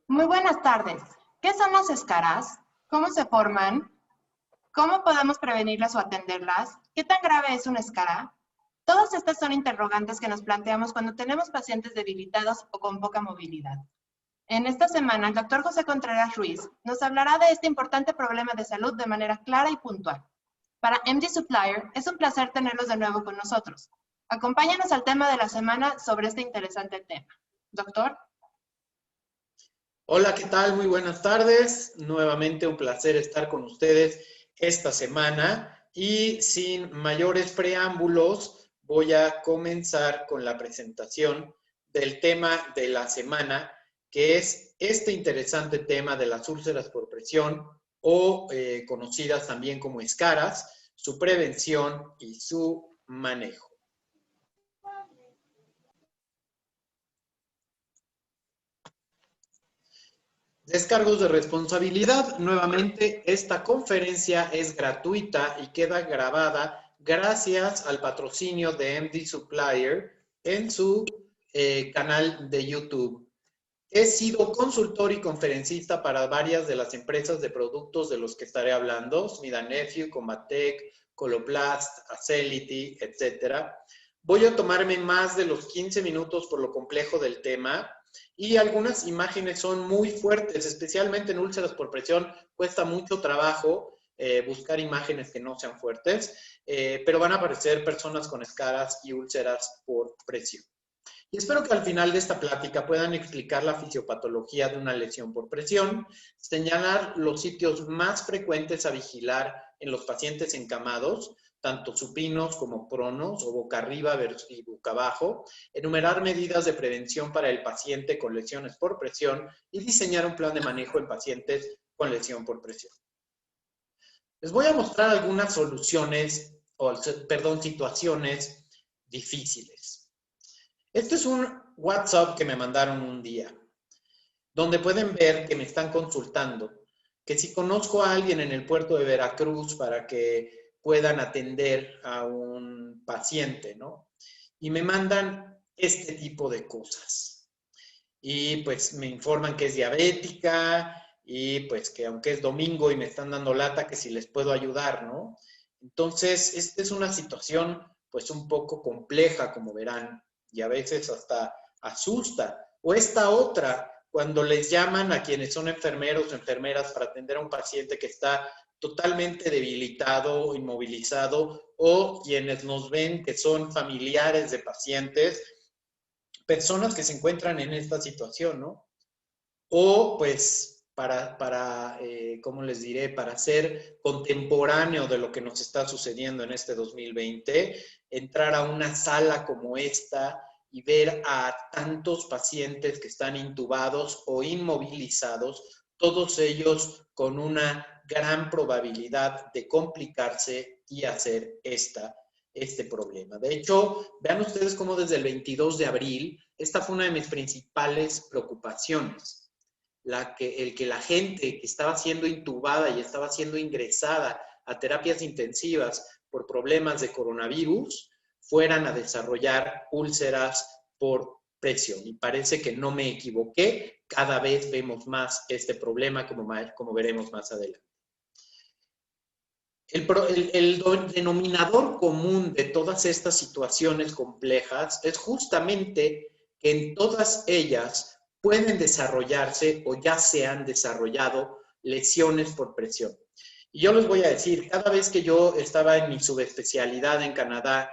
Muy buenas tardes. ¿Qué son las escaras? ¿Cómo se forman? ¿Cómo podemos prevenirlas o atenderlas? ¿Qué tan grave es una escara? Todas estas son interrogantes que nos planteamos cuando tenemos pacientes debilitados o con poca movilidad. En esta semana, el doctor José Contreras Ruiz nos hablará de este importante problema de salud de manera clara y puntual. Para MD Supplier, es un placer tenerlos de nuevo con nosotros. Acompáñanos al tema de la semana sobre este interesante tema. Doctor. Hola, ¿qué tal? Muy buenas tardes. Nuevamente un placer estar con ustedes esta semana y sin mayores preámbulos voy a comenzar con la presentación del tema de la semana, que es este interesante tema de las úlceras por presión o conocidas también como escaras, su prevención y su manejo. Descargos de responsabilidad. Nuevamente, esta conferencia es gratuita y queda grabada gracias al patrocinio de MD Supplier en su canal de YouTube. He sido consultor y conferencista para varias de las empresas de productos de los que estaré hablando, Smith & Nephew, Comatec, Coloplast, Acelity, etc. Voy a tomarme más de los 15 minutos por lo complejo del tema. Y algunas imágenes son muy fuertes, especialmente en úlceras por presión. Cuesta mucho trabajo buscar imágenes que no sean fuertes, pero van a aparecer personas con escaras y úlceras por presión. Y espero que al final de esta plática puedan explicar la fisiopatología de una lesión por presión, señalar los sitios más frecuentes a vigilar en los pacientes encamados, tanto supinos como pronos o boca arriba y boca abajo, enumerar medidas de prevención para el paciente con lesiones por presión y diseñar un plan de manejo en pacientes con lesión por presión. Les voy a mostrar algunas situaciones difíciles. Este es un WhatsApp que me mandaron un día, donde pueden ver que me están consultando, que si conozco a alguien en el puerto de Veracruz para que puedan atender a un paciente, ¿no? Y me mandan este tipo de cosas. Y pues me informan que es diabética y pues que aunque es domingo y me están dando lata, que si les puedo ayudar, ¿no? Entonces, esta es una situación pues un poco compleja, como verán, y a veces hasta asusta. O esta otra, cuando les llaman a quienes son enfermeros o enfermeras para atender a un paciente que está totalmente debilitado, inmovilizado, o quienes nos ven que son familiares de pacientes, personas que se encuentran en esta situación, ¿no? O pues ¿cómo les diré? Para ser contemporáneo de lo que nos está sucediendo en este 2020, entrar a una sala como esta y ver a tantos pacientes que están intubados o inmovilizados, todos ellos con una gran probabilidad de complicarse y hacer este problema. De hecho, vean ustedes cómo desde el 22 de abril, esta fue una de mis principales preocupaciones. El que la gente que estaba siendo intubada y estaba siendo ingresada a terapias intensivas por problemas de coronavirus fueran a desarrollar úlceras por presión. Y parece que no me equivoqué, cada vez vemos más este problema, como veremos más adelante. El denominador común de todas estas situaciones complejas es justamente que en todas ellas pueden desarrollarse o ya se han desarrollado lesiones por presión. Y yo les voy a decir, cada vez que yo estaba en mi subespecialidad en Canadá,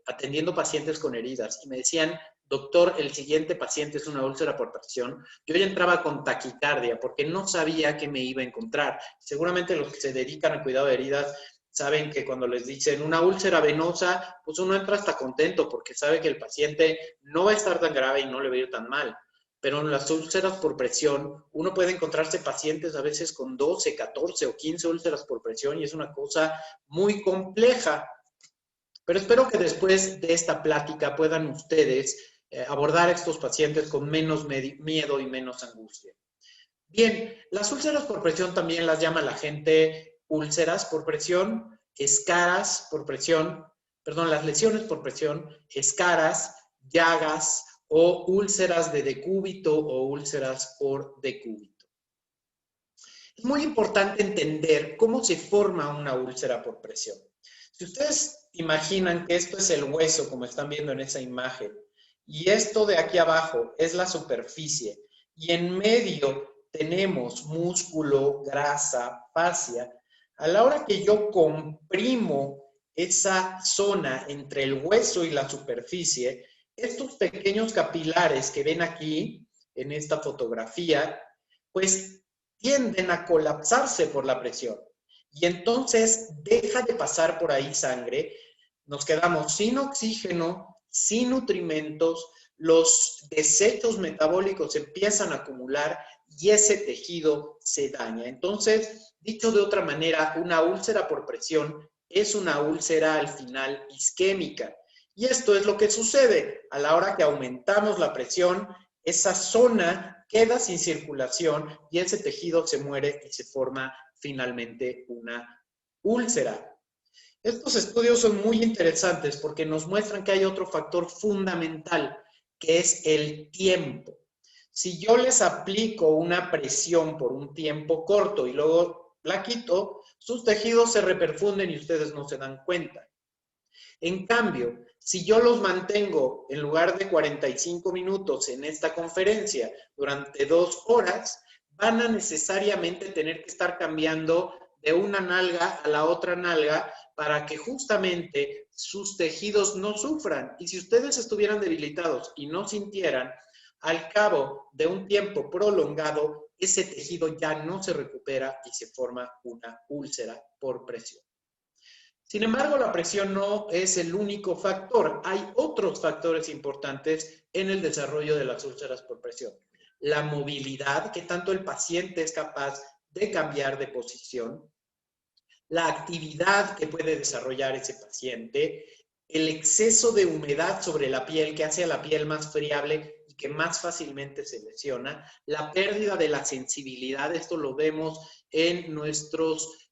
atendiendo pacientes con heridas, y me decían, doctor, el siguiente paciente es una úlcera por presión, yo ya entraba con taquicardia porque no sabía qué me iba a encontrar. Seguramente los que se dedican al cuidado de heridas saben que cuando les dicen una úlcera venosa, pues uno entra hasta contento porque sabe que el paciente no va a estar tan grave y no le va a ir tan mal. Pero en las úlceras por presión, uno puede encontrarse pacientes a veces con 12, 14 o 15 úlceras por presión y es una cosa muy compleja. Pero espero que después de esta plática puedan ustedes abordar a estos pacientes con menos miedo y menos angustia. Bien, las úlceras por presión también las llama la gente úlceras por presión, escaras por presión, perdón, las lesiones por presión, escaras, llagas o úlceras de decúbito o úlceras por decúbito. Es muy importante entender cómo se forma una úlcera por presión. Si ustedes imaginan que esto es el hueso, como están viendo en esa imagen, y esto de aquí abajo es la superficie, y en medio tenemos músculo, grasa, fascia, a la hora que yo comprimo esa zona entre el hueso y la superficie, estos pequeños capilares que ven aquí en esta fotografía, pues tienden a colapsarse por la presión. Y entonces deja de pasar por ahí sangre, nos quedamos sin oxígeno, sin nutrimentos, los desechos metabólicos empiezan a acumular y ese tejido se daña. Entonces, dicho de otra manera, una úlcera por presión es una úlcera al final isquémica. Y esto es lo que sucede a la hora que aumentamos la presión, esa zona queda sin circulación y ese tejido se muere y se forma finalmente una úlcera. Estos estudios son muy interesantes porque nos muestran que hay otro factor fundamental, que es el tiempo. Si yo les aplico una presión por un tiempo corto y luego la quito, sus tejidos se reperfunden y ustedes no se dan cuenta. En cambio, si yo los mantengo en lugar de 45 minutos en esta conferencia durante 2 horas, van a necesariamente tener que estar cambiando de una nalga a la otra nalga para que justamente sus tejidos no sufran. Y si ustedes estuvieran debilitados y no sintieran, al cabo de un tiempo prolongado, ese tejido ya no se recupera y se forma una úlcera por presión. Sin embargo, la presión no es el único factor. Hay otros factores importantes en el desarrollo de las úlceras por presión. La movilidad, que tanto el paciente es capaz de cambiar de posición, la actividad que puede desarrollar ese paciente, el exceso de humedad sobre la piel que hace a la piel más friable y que más fácilmente se lesiona, la pérdida de la sensibilidad, esto lo vemos en nuestros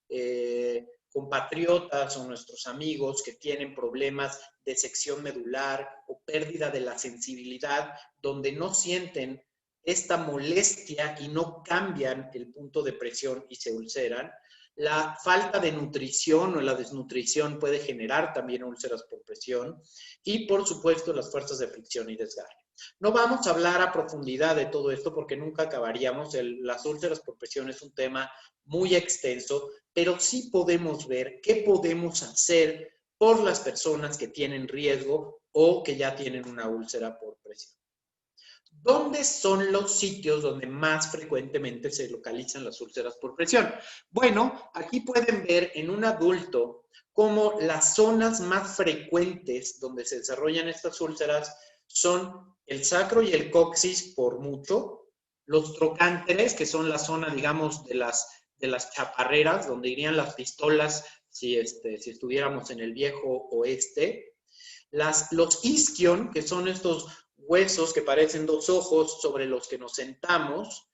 compatriotas o nuestros amigos que tienen problemas de sección medular o pérdida de la sensibilidad, donde no sienten esta molestia y no cambian el punto de presión y se ulceran. La falta de nutrición o la desnutrición puede generar también úlceras por presión y, por supuesto, las fuerzas de fricción y desgarre. No vamos a hablar a profundidad de todo esto porque nunca acabaríamos. Las úlceras por presión es un tema muy extenso, pero sí podemos ver qué podemos hacer por las personas que tienen riesgo o que ya tienen una úlcera por presión. ¿Dónde son los sitios donde más frecuentemente se localizan las úlceras por presión? Bueno, aquí pueden ver en un adulto cómo las zonas más frecuentes donde se desarrollan estas úlceras son el sacro y el coxis por mucho, los trocánteres, que son la zona, digamos, de las chaparreras, donde irían las pistolas si estuviéramos en el viejo oeste, los isquion, que son estos huesos que parecen 2 ojos sobre los que nos sentamos,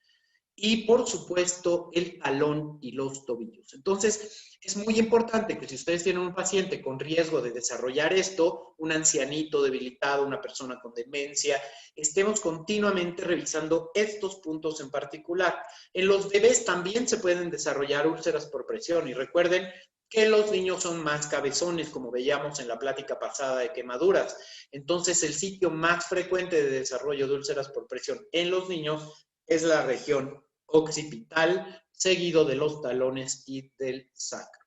y por supuesto el talón y los tobillos. Entonces, es muy importante que si ustedes tienen un paciente con riesgo de desarrollar esto, un ancianito debilitado, una persona con demencia, estemos continuamente revisando estos puntos en particular. En los bebés también se pueden desarrollar úlceras por presión y recuerden que los niños son más cabezones, como veíamos en la plática pasada de quemaduras. Entonces, el sitio más frecuente de desarrollo de úlceras por presión en los niños es la región occipital, seguido de los talones y del sacro.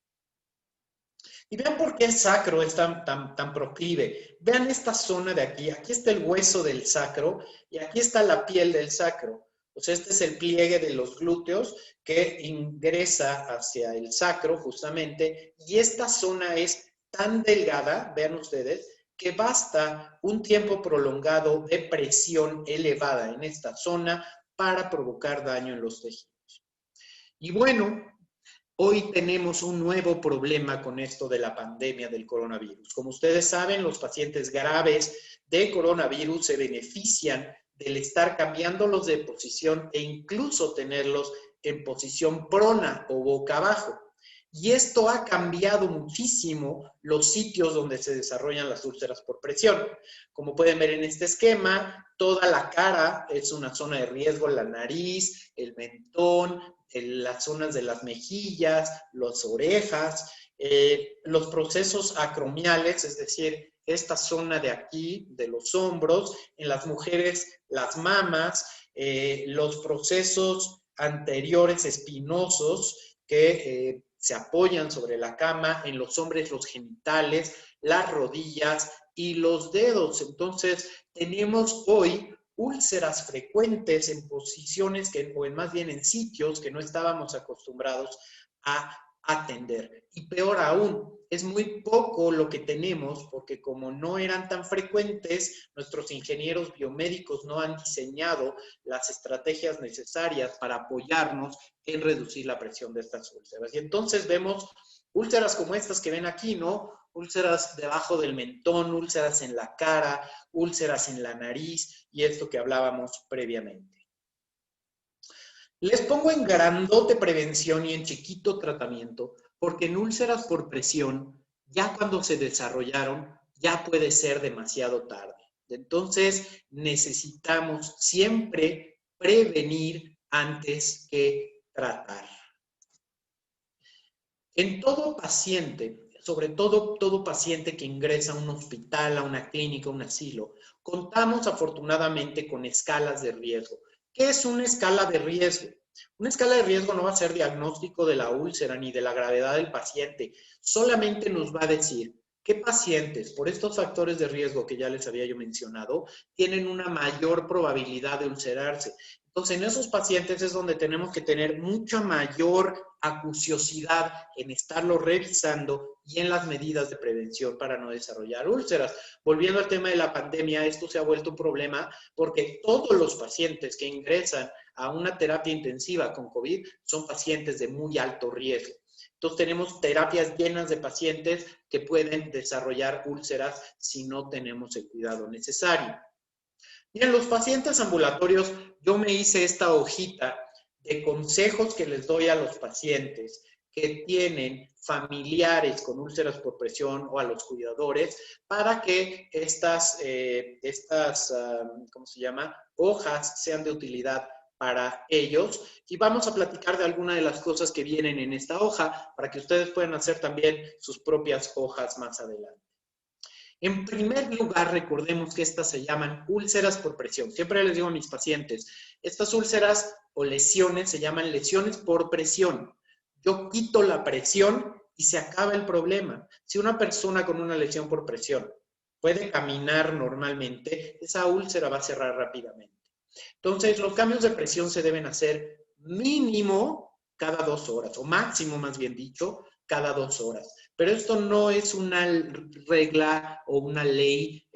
Y vean por qué el sacro es tan proclive. Vean esta zona de aquí. Aquí está el hueso del sacro y aquí está la piel del sacro. Pues este es el pliegue de los glúteos que ingresa hacia el sacro justamente y esta zona es tan delgada, vean ustedes, que basta un tiempo prolongado de presión elevada en esta zona para provocar daño en los tejidos. Y bueno, hoy tenemos un nuevo problema con esto de la pandemia del coronavirus. Como ustedes saben, los pacientes graves de coronavirus se benefician del estar cambiándolos de posición e incluso tenerlos en posición prona o boca abajo. Y esto ha cambiado muchísimo los sitios donde se desarrollan las úlceras por presión. Como pueden ver en este esquema, toda la cara es una zona de riesgo, la nariz, el mentón, las zonas de las mejillas, las orejas, los procesos acromiales, es decir, esta zona de aquí, de los hombros, en las mujeres, las mamas, los procesos anteriores espinosos que se apoyan sobre la cama, en los hombres los genitales, las rodillas y los dedos. Entonces, tenemos hoy úlceras frecuentes en posiciones o más bien en sitios que no estábamos acostumbrados a atender. Y peor aún, es muy poco lo que tenemos porque como no eran tan frecuentes, nuestros ingenieros biomédicos no han diseñado las estrategias necesarias para apoyarnos en reducir la presión de estas úlceras. Y entonces vemos úlceras como estas que ven aquí, ¿no? Úlceras debajo del mentón, úlceras en la cara, úlceras en la nariz y esto que hablábamos previamente. Les pongo en grandote prevención y en chiquito tratamiento, porque en úlceras por presión, ya cuando se desarrollaron, ya puede ser demasiado tarde. Entonces, necesitamos siempre prevenir antes que tratar. En todo paciente, sobre todo paciente que ingresa a un hospital, a una clínica, a un asilo, contamos afortunadamente con escalas de riesgo. ¿Qué es una escala de riesgo? Una escala de riesgo no va a ser diagnóstico de la úlcera ni de la gravedad del paciente, solamente nos va a decir qué pacientes, por estos factores de riesgo que ya les había yo mencionado, tienen una mayor probabilidad de ulcerarse. Entonces, en esos pacientes es donde tenemos que tener mucha mayor acuciosidad en estarlo revisando y en las medidas de prevención para no desarrollar úlceras. Volviendo al tema de la pandemia, esto se ha vuelto un problema porque todos los pacientes que ingresan a una terapia intensiva con COVID son pacientes de muy alto riesgo. Entonces tenemos terapias llenas de pacientes que pueden desarrollar úlceras si no tenemos el cuidado necesario. Y en los pacientes ambulatorios, yo me hice esta hojita de consejos que les doy a los pacientes que tienen familiares con úlceras por presión o a los cuidadores para que estas ¿cómo se llama? Hojas sean de utilidad para ellos. Y vamos a platicar de algunas de las cosas que vienen en esta hoja para que ustedes puedan hacer también sus propias hojas más adelante. En primer lugar, recordemos que estas se llaman úlceras por presión. Siempre les digo a mis pacientes, estas úlceras o lesiones se llaman lesiones por presión. Yo quito la presión y se acaba el problema. Si una persona con una lesión por presión puede caminar normalmente, esa úlcera va a cerrar rápidamente. Entonces, los cambios de presión se deben hacer mínimo cada 2 horas, o máximo, más bien dicho, cada 2 horas. Pero esto no es una regla o una ley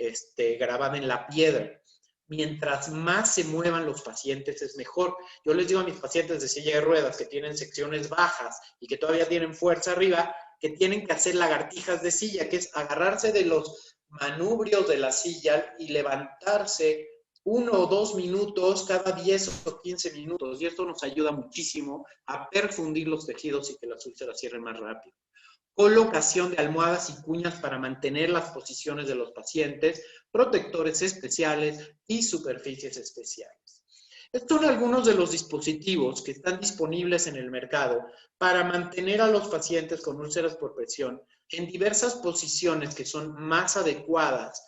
grabada en la piedra. Mientras más se muevan los pacientes es mejor. Yo les digo a mis pacientes de silla de ruedas que tienen secciones bajas y que todavía tienen fuerza arriba, que tienen que hacer lagartijas de silla, que es agarrarse de los manubrios de la silla y levantarse 1 o 2 minutos cada 10 o 15 minutos. Y esto nos ayuda muchísimo a perfundir los tejidos y que las úlceras cierren más rápido. Colocación de almohadas y cuñas para mantener las posiciones de los pacientes, protectores especiales y superficies especiales. Estos son algunos de los dispositivos que están disponibles en el mercado para mantener a los pacientes con úlceras por presión en diversas posiciones que son más adecuadas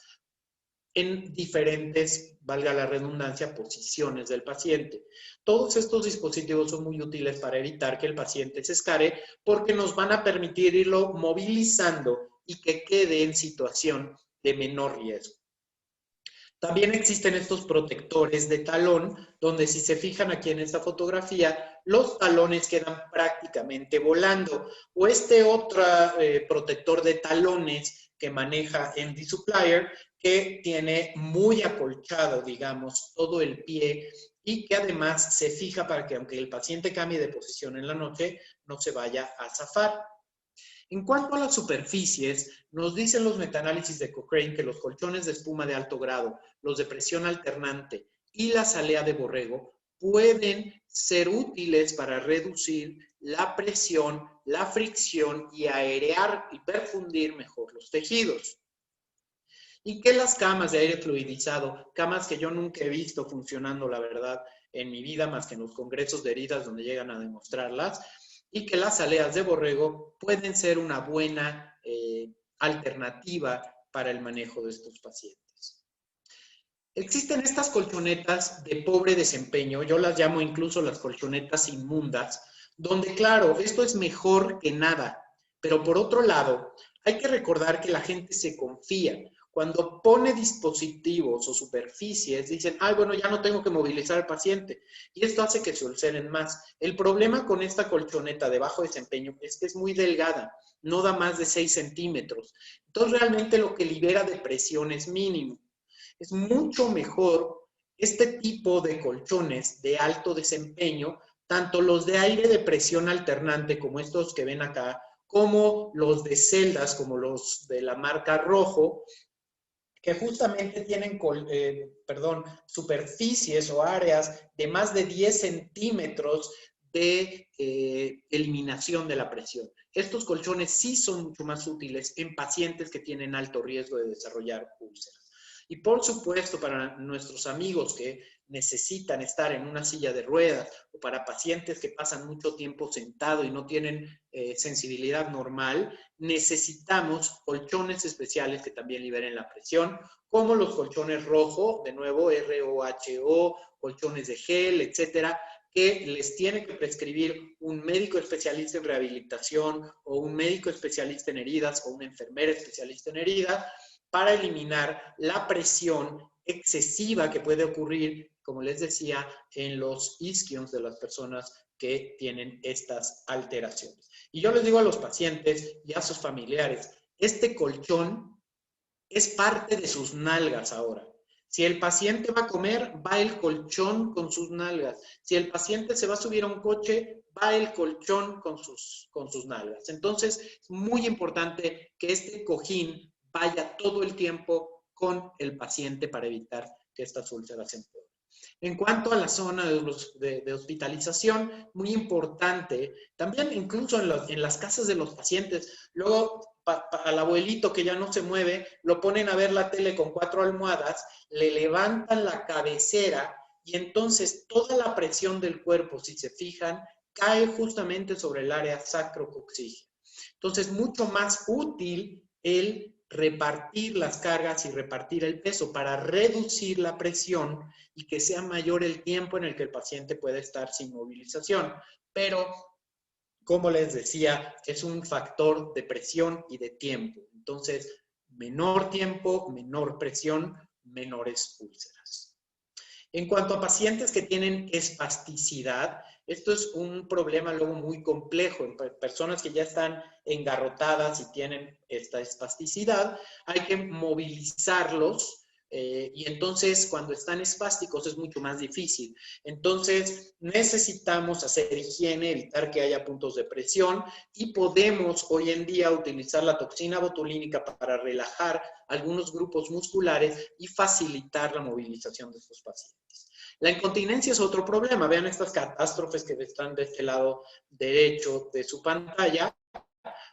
en diferentes, valga la redundancia, posiciones del paciente. Todos estos dispositivos son muy útiles para evitar que el paciente se escare porque nos van a permitir irlo movilizando y que quede en situación de menor riesgo. También existen estos protectores de talón, donde si se fijan aquí en esta fotografía, los talones quedan prácticamente volando. O este otro protector de talones que maneja MD Supplier, que tiene muy acolchado, digamos, todo el pie y que además se fija para que aunque el paciente cambie de posición en la noche, no se vaya a zafar. En cuanto a las superficies, nos dicen los metaanálisis de Cochrane que los colchones de espuma de alto grado, los de presión alternante y la salea de borrego pueden ser útiles para reducir la presión, la fricción y aerear y perfundir mejor los tejidos. Y que las camas de aire fluidizado, camas que yo nunca he visto funcionando, la verdad, en mi vida, más que en los congresos de heridas donde llegan a demostrarlas, y que las aleas de borrego pueden ser una buena alternativa para el manejo de estos pacientes. Existen estas colchonetas de pobre desempeño, yo las llamo incluso las colchonetas inmundas, donde claro, esto es mejor que nada, pero por otro lado, hay que recordar que la gente se confía. Cuando pone dispositivos o superficies, dicen, ay, bueno, ya no tengo que movilizar al paciente. Y esto hace que se ulceren más. El problema con esta colchoneta de bajo desempeño es que es muy delgada, no da más de 6 centímetros. Entonces, realmente lo que libera de presión es mínimo. Es mucho mejor este tipo de colchones de alto desempeño, tanto los de aire de presión alternante, como estos que ven acá, como los de celdas, como los de la marca Rojo, que justamente tienen superficies o áreas de más de 10 centímetros de eliminación de la presión. Estos colchones sí son mucho más útiles en pacientes que tienen alto riesgo de desarrollar úlceras. Y por supuesto, para nuestros amigos que necesitan estar en una silla de ruedas o para pacientes que pasan mucho tiempo sentado y no tienen sensibilidad normal, necesitamos colchones especiales que también liberen la presión, como los colchones Rojo, de nuevo ROHO, colchones de gel, etcétera, que les tiene que prescribir un médico especialista en rehabilitación o un médico especialista en heridas o una enfermera especialista en heridas para eliminar la presión excesiva que puede ocurrir, como les decía, en los isquios de las personas que tienen estas alteraciones. Y yo les digo a los pacientes y a sus familiares, este colchón es parte de sus nalgas ahora. Si el paciente va a comer, va el colchón con sus nalgas. Si el paciente se va a subir a un coche, va el colchón con sus nalgas. Entonces, es muy importante que este cojín vaya todo el tiempo con el paciente para evitar que estas úlceras se empeoren. En cuanto a la zona de hospitalización, muy importante, también incluso en las casas de los pacientes, luego al abuelito que ya no se mueve, lo ponen a ver la tele con 4 almohadas, le levantan la cabecera y entonces toda la presión del cuerpo, si se fijan, cae justamente sobre el área sacrocoxígea. Entonces, mucho más útil el repartir las cargas y repartir el peso para reducir la presión y que sea mayor el tiempo en el que el paciente puede estar sin movilización. Pero, como les decía, es un factor de presión y de tiempo. Entonces, menor tiempo, menor presión, menores úlceras. En cuanto a pacientes que tienen espasticidad, esto es un problema luego muy complejo. En personas que ya están engarrotadas y tienen esta espasticidad, hay que movilizarlos y entonces cuando están espásticos es mucho más difícil. Entonces necesitamos hacer higiene, evitar que haya puntos de presión y podemos hoy en día utilizar la toxina botulínica para relajar algunos grupos musculares y facilitar la movilización de estos pacientes. La incontinencia es otro problema. Vean estas catástrofes que están de este lado derecho de su pantalla,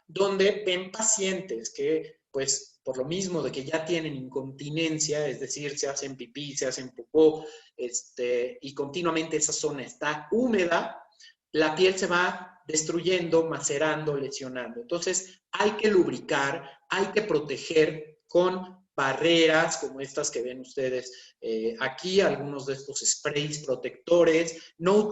donde ven pacientes que, pues, por lo mismo de que ya tienen incontinencia, es decir, se hacen pipí, se hacen popó, y continuamente esa zona está húmeda, la piel se va destruyendo, macerando, lesionando. Entonces, hay que lubricar, hay que proteger con barreras como estas que ven ustedes aquí, algunos de estos sprays protectores, no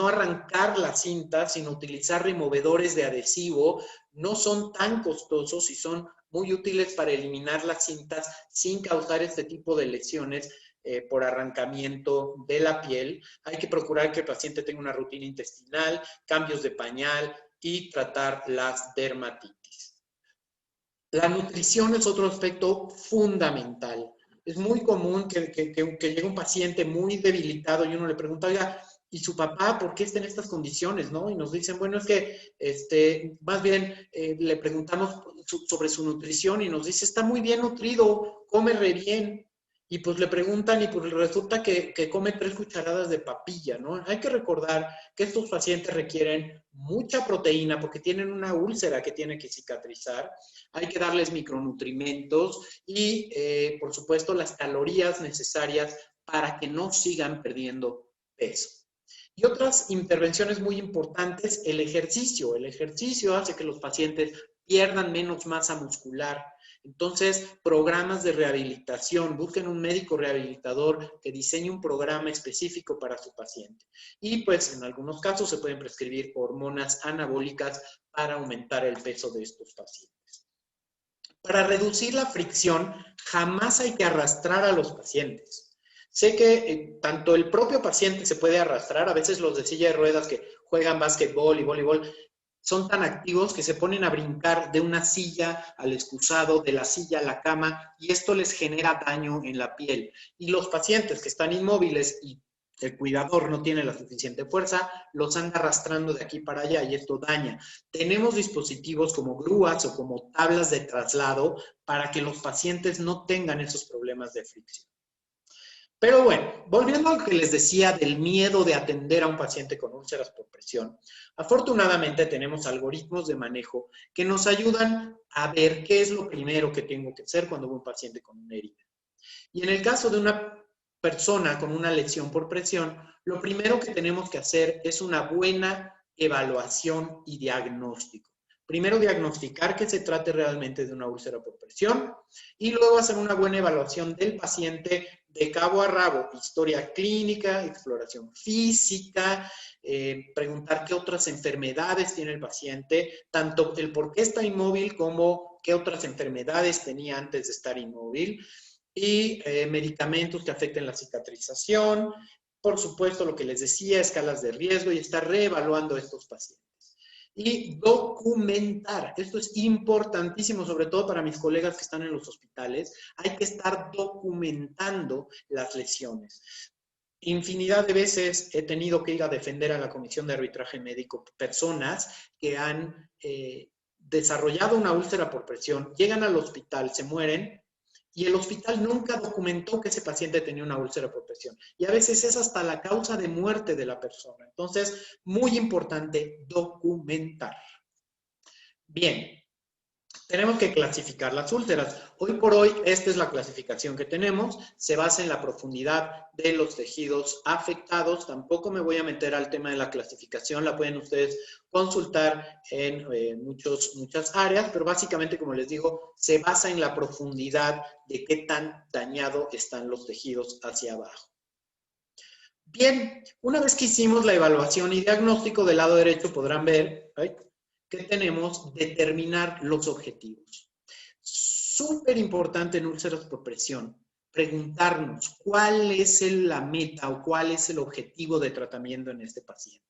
arrancar la cinta, sino utilizar removedores de adhesivo, no son tan costosos y son muy útiles para eliminar las cintas sin causar este tipo de lesiones por arrancamiento de la piel. Hay que procurar que el paciente tenga una rutina intestinal, cambios de pañal y tratar las dermatitis. La nutrición es otro aspecto fundamental. Es muy común que llegue un paciente muy debilitado y uno le pregunta, oiga, ¿y su papá por qué está en estas condiciones? ¿No? Y nos dicen, bueno, es que más bien le preguntamos sobre su nutrición y nos dice, está muy bien nutrido, come re bien. y pues le preguntan y pues resulta que come 3 cucharadas de papilla, ¿no? Hay que recordar que estos pacientes requieren mucha proteína porque tienen una úlcera que tiene que cicatrizar. Hay que darles micronutrimentos y, por supuesto, las calorías necesarias para que no sigan perdiendo peso. Y otras intervenciones muy importantes, el ejercicio. El ejercicio hace que los pacientes pierdan menos masa muscular. Entonces, programas de rehabilitación, busquen un médico rehabilitador que diseñe un programa específico para su paciente. Y pues en algunos casos se pueden prescribir hormonas anabólicas para aumentar el peso de estos pacientes. Para reducir la fricción, jamás hay que arrastrar a los pacientes. Sé que tanto el propio paciente se puede arrastrar, a veces los de silla de ruedas que juegan básquetbol y voleibol, son tan activos que se ponen a brincar de una silla al excusado, de la silla a la cama, y esto les genera daño en la piel. Y los pacientes que están inmóviles y el cuidador no tiene la suficiente fuerza, los anda arrastrando de aquí para allá y esto daña. Tenemos dispositivos como grúas o como tablas de traslado para que los pacientes no tengan esos problemas de fricción. Pero bueno, volviendo a lo que les decía del miedo de atender a un paciente con úlceras por presión, afortunadamente tenemos algoritmos de manejo que nos ayudan a ver qué es lo primero que tengo que hacer cuando veo un paciente con una herida. Y en el caso de una persona con una lesión por presión, lo primero que tenemos que hacer es una buena evaluación y diagnóstico. Primero diagnosticar que se trate realmente de una úlcera por presión y luego hacer una buena evaluación del paciente de cabo a rabo, historia clínica, exploración física, preguntar qué otras enfermedades tiene el paciente, tanto el por qué está inmóvil como qué otras enfermedades tenía antes de estar inmóvil y medicamentos que afecten la cicatrización, por supuesto lo que les decía, escalas de riesgo y estar reevaluando a estos pacientes. Y documentar, esto es importantísimo, sobre todo para mis colegas que están en los hospitales, hay que estar documentando las lesiones. Infinidad de veces he tenido que ir a defender a la Comisión de Arbitraje Médico personas que han desarrollado una úlcera por presión, llegan al hospital, se mueren, y el hospital nunca documentó que ese paciente tenía una úlcera por presión. Y a veces es hasta la causa de muerte de la persona. Entonces, muy importante documentar. Bien, tenemos que clasificar las úlceras. Hoy por hoy, esta es la clasificación que tenemos. Se basa en la profundidad de los tejidos afectados. Tampoco me voy a meter al tema de la clasificación. La pueden ustedes consultar en muchas áreas, pero básicamente, como les digo, se basa en la profundidad de qué tan dañado están los tejidos hacia abajo. Bien, una vez que hicimos la evaluación y diagnóstico del lado derecho, podrán ver que tenemos determinar los objetivos. Súper importante en úlceras por presión, preguntarnos cuál es la meta o cuál es el objetivo de tratamiento en este paciente.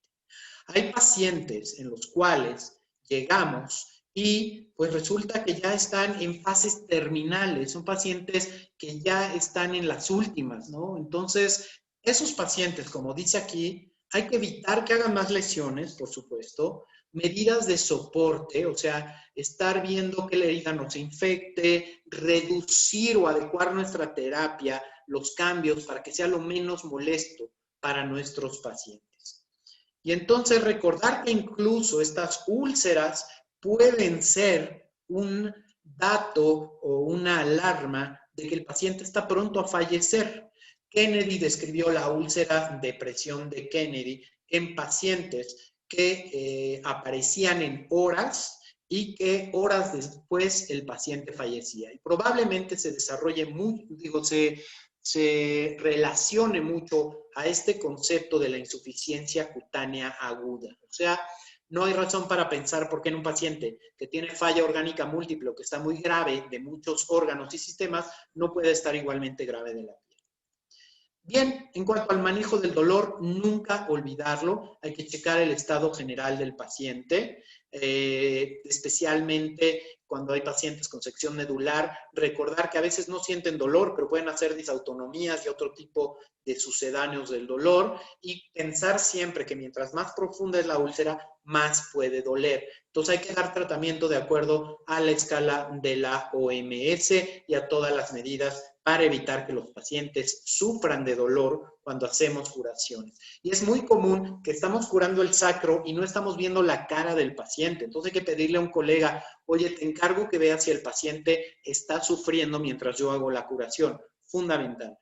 Hay pacientes en los cuales llegamos y pues resulta que ya están en fases terminales, son pacientes que ya están en las últimas, ¿no? Entonces, esos pacientes, como dice aquí, hay que evitar que hagan más lesiones, por supuesto, medidas de soporte, o sea, estar viendo que la herida no se infecte, reducir o adecuar nuestra terapia, los cambios para que sea lo menos molesto para nuestros pacientes. Y entonces recordar que incluso estas úlceras pueden ser un dato o una alarma de que el paciente está pronto a fallecer. Kennedy describió la úlcera de presión de Kennedy en pacientes que aparecían en horas y que horas después el paciente fallecía. Y probablemente se desarrolle se relacione mucho a este concepto de la insuficiencia cutánea aguda. O sea, no hay razón para pensar por qué en un paciente que tiene falla orgánica múltiple o que está muy grave de muchos órganos y sistemas, no puede estar igualmente grave de la piel. Bien, en cuanto al manejo del dolor, nunca olvidarlo. Hay que checar el estado general del paciente, especialmente cuando hay pacientes con sección medular, recordar que a veces no sienten dolor, pero pueden hacer disautonomías y otro tipo de sucedáneos del dolor, y pensar siempre que mientras más profunda es la úlcera, más puede doler. Entonces hay que dar tratamiento de acuerdo a la escala de la OMS y a todas las medidas para evitar que los pacientes sufran de dolor cuando hacemos curaciones. Y es muy común que estamos curando el sacro y no estamos viendo la cara del paciente. Entonces hay que pedirle a un colega, oye, te encargo que veas si el paciente está sufriendo mientras yo hago la curación. Fundamental.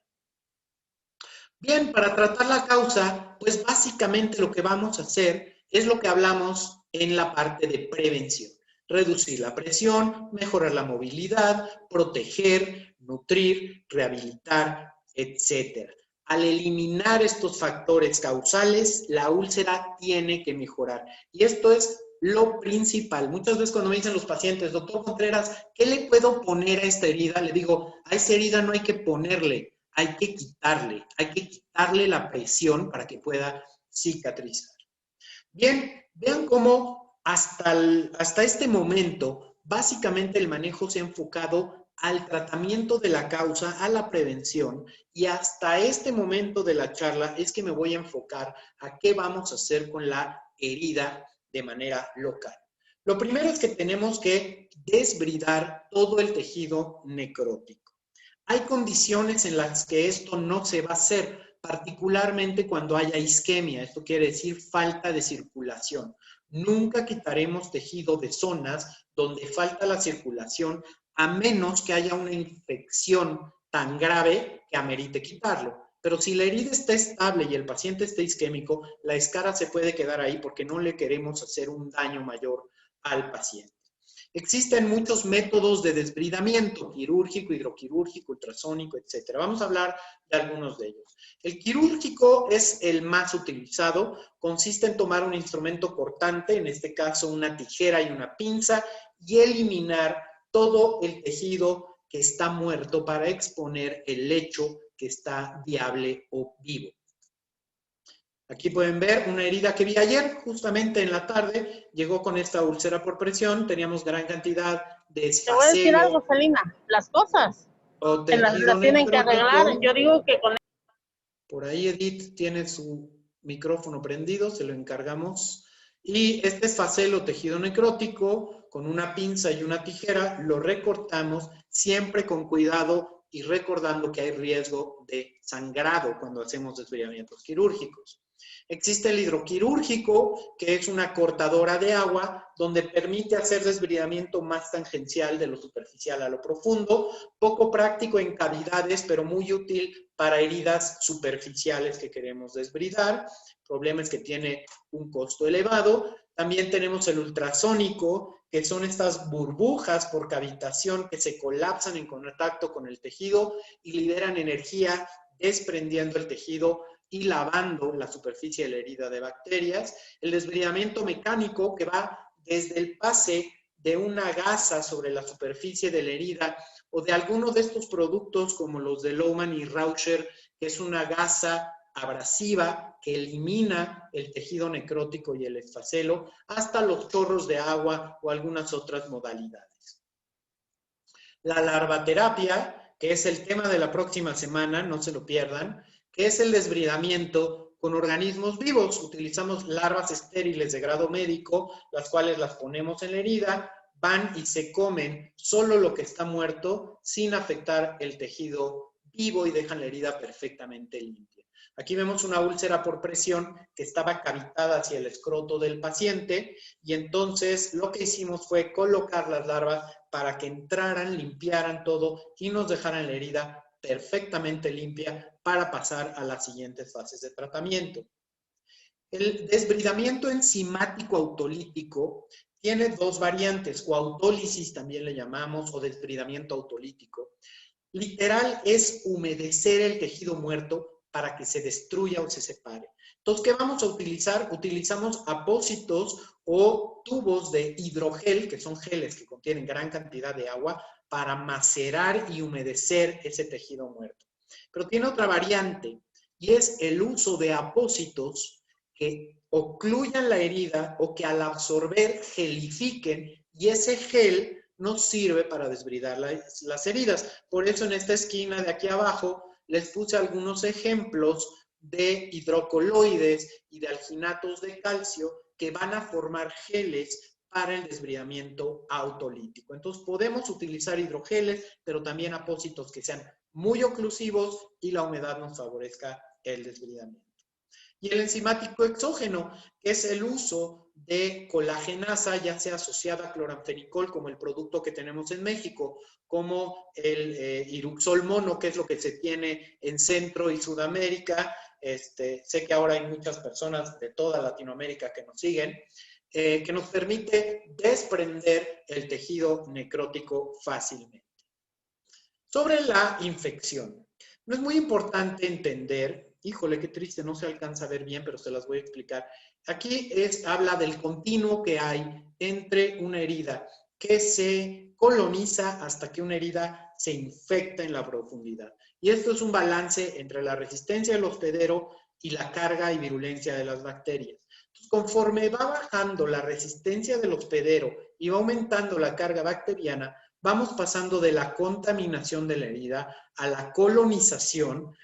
Bien, para tratar la causa, pues básicamente lo que vamos a hacer es lo que hablamos en la parte de prevención. Reducir la presión, mejorar la movilidad, proteger, nutrir, rehabilitar, etc. Al eliminar estos factores causales, la úlcera tiene que mejorar. Y esto es lo principal. Muchas veces cuando me dicen los pacientes, doctor Contreras, ¿qué le puedo poner a esta herida? Le digo, a esa herida no hay que ponerle, hay que quitarle la presión para que pueda cicatrizar. Bien, vean cómo hasta este momento, básicamente el manejo se ha enfocado al tratamiento de la causa, a la prevención, y hasta este momento de la charla es que me voy a enfocar a qué vamos a hacer con la herida de manera local. Lo primero es que tenemos que desbridar todo el tejido necrótico. Hay condiciones en las que esto no se va a hacer, particularmente cuando haya isquemia. Esto quiere decir falta de circulación. Nunca quitaremos tejido de zonas donde falta la circulación, a menos que haya una infección tan grave que amerite quitarlo. Pero si la herida está estable y el paciente está isquémico, la escara se puede quedar ahí porque no le queremos hacer un daño mayor al paciente. Existen muchos métodos de desbridamiento, quirúrgico, hidroquirúrgico, ultrasónico, etc. Vamos a hablar de algunos de ellos. El quirúrgico es el más utilizado. Consiste en tomar un instrumento cortante, en este caso una tijera y una pinza, y eliminar todo el tejido que está muerto para exponer el lecho que está viable o vivo. Aquí pueden ver una herida que vi ayer, justamente en la tarde, llegó con esta úlcera por presión, teníamos gran cantidad de esfacelo. Te voy a decir algo, Celina, las cosas las tienen que arreglar, yo digo que con... Por ahí Edith tiene su micrófono prendido, se lo encargamos. Y este esfacelo tejido necrótico, con una pinza y una tijera, lo recortamos siempre con cuidado y recordando que hay riesgo de sangrado cuando hacemos desbridamientos quirúrgicos. Existe el hidroquirúrgico, que es una cortadora de agua, donde permite hacer desbridamiento más tangencial de lo superficial a lo profundo, poco práctico en cavidades, pero muy útil para heridas superficiales que queremos desbridar. El problema es que tiene un costo elevado. También tenemos el ultrasónico, que son estas burbujas por cavitación que se colapsan en contacto con el tejido y liberan energía desprendiendo el tejido y lavando la superficie de la herida de bacterias. El desbridamiento mecánico, que va desde el pase de una gasa sobre la superficie de la herida o de alguno de estos productos como los de Lohmann y Rauscher, que es una gasa abrasiva que elimina el tejido necrótico y el esfacelo, hasta los chorros de agua o algunas otras modalidades. La larvaterapia, que es el tema de la próxima semana, no se lo pierdan, que es el desbridamiento con organismos vivos. Utilizamos larvas estériles de grado médico, las cuales las ponemos en la herida, van y se comen solo lo que está muerto sin afectar el tejido vivo y dejan la herida perfectamente limpia. Aquí vemos una úlcera por presión que estaba cavitada hacia el escroto del paciente y entonces lo que hicimos fue colocar las larvas para que entraran, limpiaran todo y nos dejaran la herida perfectamente limpia para pasar a las siguientes fases de tratamiento. El desbridamiento enzimático autolítico tiene dos variantes, o autólisis también le llamamos, o desbridamiento autolítico. Literal es humedecer el tejido muerto para que se destruya o se separe. Entonces, ¿qué vamos a utilizar? Utilizamos apósitos o tubos de hidrogel, que son geles que contienen gran cantidad de agua, para macerar y humedecer ese tejido muerto. Pero tiene otra variante, y es el uso de apósitos que ocluyan la herida o que al absorber gelifiquen, y ese gel nos sirve para desbridar las heridas. Por eso en esta esquina de aquí abajo les puse algunos ejemplos de hidrocoloides y de alginatos de calcio que van a formar geles para el desbridamiento autolítico. Entonces podemos utilizar hidrogeles, pero también apósitos que sean muy oclusivos y la humedad nos favorezca el desbridamiento. Y el enzimático exógeno, que es el uso de colagenasa, ya sea asociada a cloranfenicol, como el producto que tenemos en México, como el iruxol mono, que es lo que se tiene en Centro y Sudamérica. Sé que ahora hay muchas personas de toda Latinoamérica que nos siguen, que nos permite desprender el tejido necrótico fácilmente. Sobre la infección, no es muy importante entender, híjole, qué triste, no se alcanza a ver bien, pero se las voy a explicar. Aquí habla del continuo que hay entre una herida que se coloniza hasta que una herida se infecta en la profundidad. Y esto es un balance entre la resistencia del hospedero y la carga y virulencia de las bacterias. Entonces, conforme va bajando la resistencia del hospedero y va aumentando la carga bacteriana, vamos pasando de la contaminación de la herida a la colonización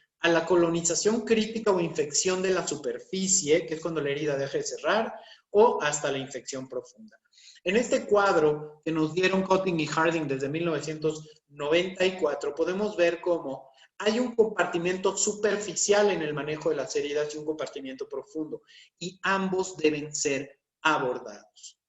crítica o infección de la superficie, que es cuando la herida deja de cerrar, o hasta la infección profunda. En este cuadro que nos dieron Cutting y Harding desde 1994, podemos ver cómo hay un compartimento superficial en el manejo de las heridas y un compartimento profundo, y ambos deben ser abordados.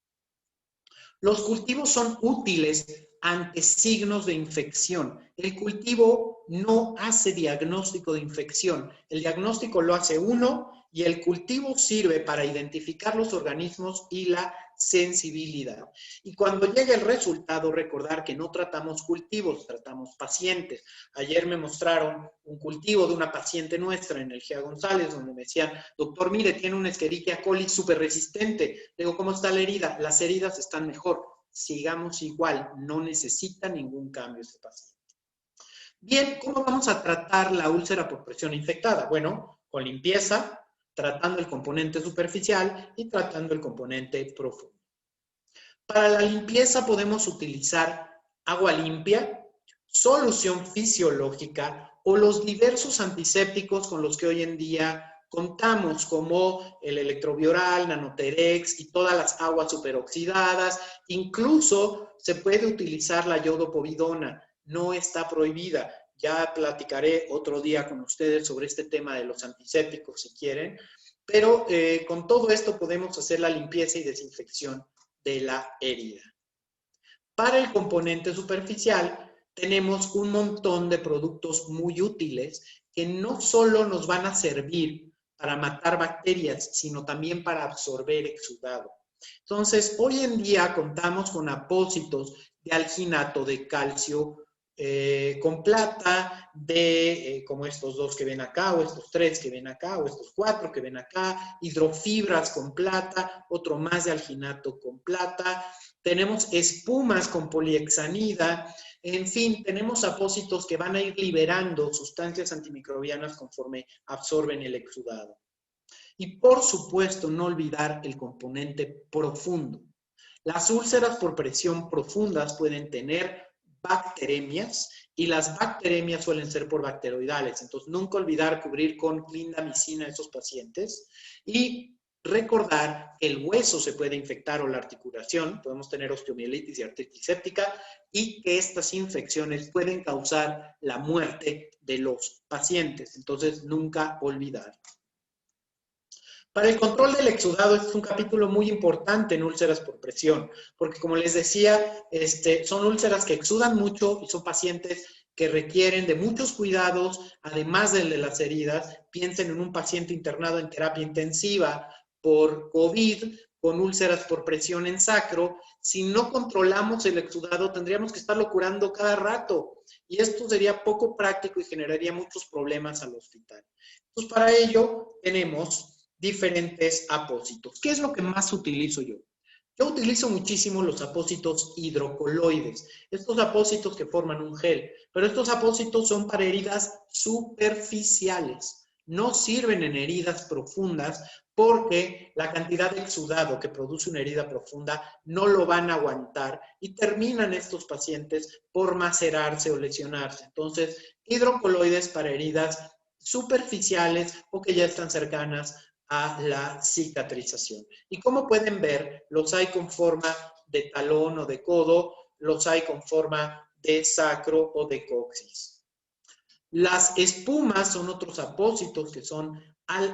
Los cultivos son útiles ante signos de infección. El cultivo no hace diagnóstico de infección. El diagnóstico lo hace uno y el cultivo sirve para identificar los organismos y la sensibilidad. Y cuando llegue el resultado, recordar que no tratamos cultivos, tratamos pacientes. Ayer me mostraron un cultivo de una paciente nuestra en el GEA González, donde me decían, doctor, mire, tiene una Escherichia coli súper resistente. Le digo, ¿cómo está la herida? Las heridas están mejor. Sigamos igual, no necesita ningún cambio este paciente. Bien, ¿cómo vamos a tratar la úlcera por presión infectada? Bueno, con limpieza, tratando el componente superficial y tratando el componente profundo. Para la limpieza podemos utilizar agua limpia, solución fisiológica o los diversos antisépticos con los que hoy en día contamos, como el electrovioral, nanoterex y todas las aguas superoxidadas. Incluso se puede utilizar la iodopovidona, no está prohibida. Ya platicaré otro día con ustedes sobre este tema de los antisépticos si quieren, pero con todo esto podemos hacer la limpieza y desinfección de la herida. Para el componente superficial tenemos un montón de productos muy útiles que no solo nos van a servir para matar bacterias, sino también para absorber exudado. Entonces, hoy en día contamos con apósitos de alginato de calcio con plata, como estos dos que ven acá, o estos tres que ven acá, o estos cuatro que ven acá, hidrofibras con plata, otro más de alginato con plata, tenemos espumas con polihexanida, en fin, tenemos apósitos que van a ir liberando sustancias antimicrobianas conforme absorben el exudado. Y por supuesto, no olvidar el componente profundo. Las úlceras por presión profundas pueden tener bacteremias y las bacteremias suelen ser por bacteroidales. Entonces, nunca olvidar cubrir con clindamicina a esos pacientes y recordar que el hueso se puede infectar o la articulación, podemos tener osteomielitis y artritis séptica, y que estas infecciones pueden causar la muerte de los pacientes. Entonces, nunca olvidar. Para el control del exudado, este es un capítulo muy importante en úlceras por presión, porque como les decía, son úlceras que exudan mucho y son pacientes que requieren de muchos cuidados, además del de las heridas. Piensen en un paciente internado en terapia intensiva por COVID, con úlceras por presión en sacro. Si no controlamos el exudado, tendríamos que estarlo curando cada rato. Y esto sería poco práctico y generaría muchos problemas al hospital. Entonces, para ello tenemos diferentes apósitos. ¿Qué es lo que más utilizo yo? Yo utilizo muchísimo los apósitos hidrocoloides. Estos apósitos que forman un gel. Pero estos apósitos son para heridas superficiales. no sirven en heridas profundas porque la cantidad de exudado que produce una herida profunda no lo van a aguantar y terminan estos pacientes por macerarse o lesionarse. Entonces, hidrocoloides para heridas superficiales o que ya están cercanas a la cicatrización. Y como pueden ver, los hay con forma de talón o de codo, los hay con forma de sacro o de coxis. Las espumas son otros apósitos que son